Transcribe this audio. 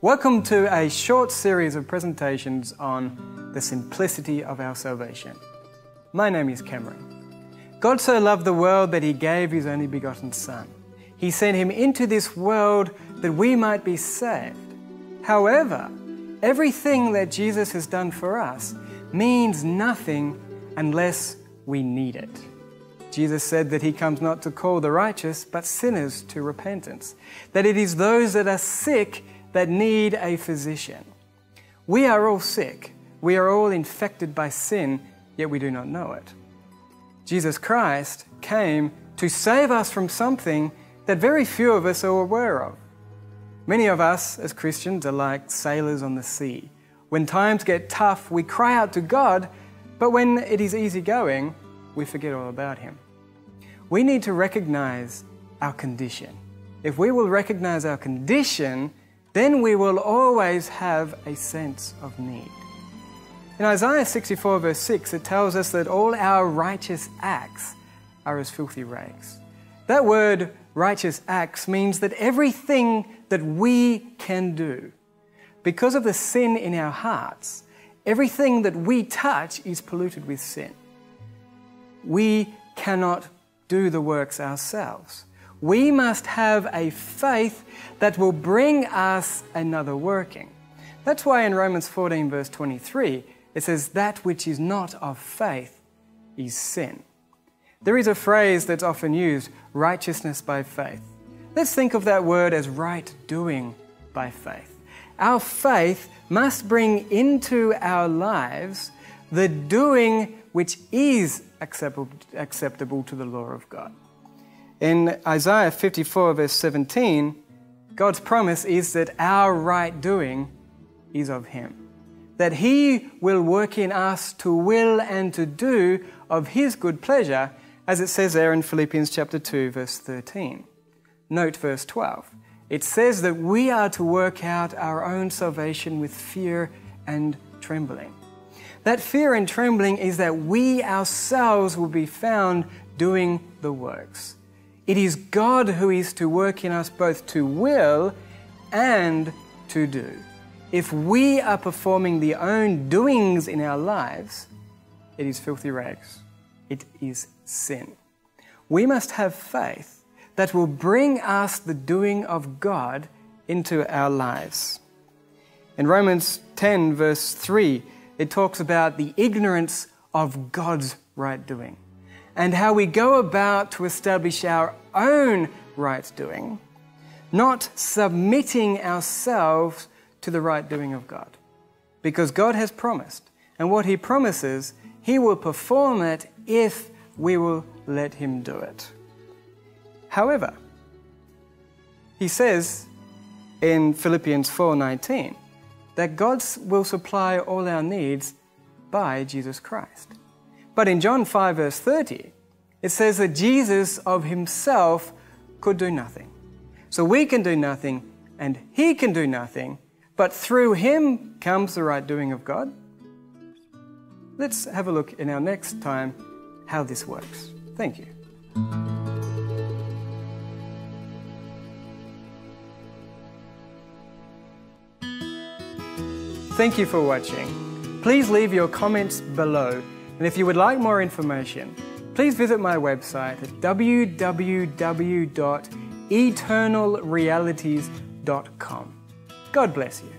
Welcome to a short series of presentations on the simplicity of our salvation. My name is Cameron. God so loved the world that He gave His only begotten Son. He sent Him into this world that we might be saved. However, everything that Jesus has done for us means nothing unless we need it. Jesus said that He comes not to call the righteous, but sinners to repentance. That it is those that are sick that need a physician. We are all sick. We are all infected by sin, yet we do not know it. Jesus Christ came to save us from something that very few of us are aware of. Many of us as Christians are like sailors on the sea. When times get tough, we cry out to God, but when it is easy going, we forget all about Him. We need to recognize our condition. If we will recognize our condition, then we will always have a sense of need. In Isaiah 64 verse 6, it tells us that all our righteous acts are as filthy rags. That word, righteous acts, means that everything that we can do, because of the sin in our hearts, everything that we touch is polluted with sin. We cannot do the works ourselves. We must have a faith that will bring us another working. That's why in Romans 14 verse 23, it says, that which is not of faith is sin. There is a phrase that's often used, righteousness by faith. Let's think of that word as right doing by faith. Our faith must bring into our lives the doing which is acceptable to the law of God. In Isaiah 54 verse 17, God's promise is that our right doing is of Him. That He will work in us to will and to do of His good pleasure, as it says there in Philippians chapter 2 verse 13. Note verse 12. It says that we are to work out our own salvation with fear and trembling. That fear and trembling is that we ourselves will be found doing the works. It is God who is to work in us both to will and to do. If we are performing the own doings in our lives, it is filthy rags. It is sin. We must have faith that will bring us the doing of God into our lives. In Romans 10 verse 3, it talks about the ignorance of God's right doing and how we go about to establish our own right doing, not submitting ourselves to the right doing of God. Because God has promised, and what He promises, He will perform it if we will let Him do it. However, He says in Philippians 4:19 that God will supply all our needs by Jesus Christ. But in John 5 verse 30, it says that Jesus of Himself could do nothing. So we can do nothing and He can do nothing, but through Him comes the right doing of God. Let's have a look in our next time how this works. Thank you. Thank you for watching. Please leave your comments below, and if you would like more information, please visit my website at www.eternalrealities.com. God bless you.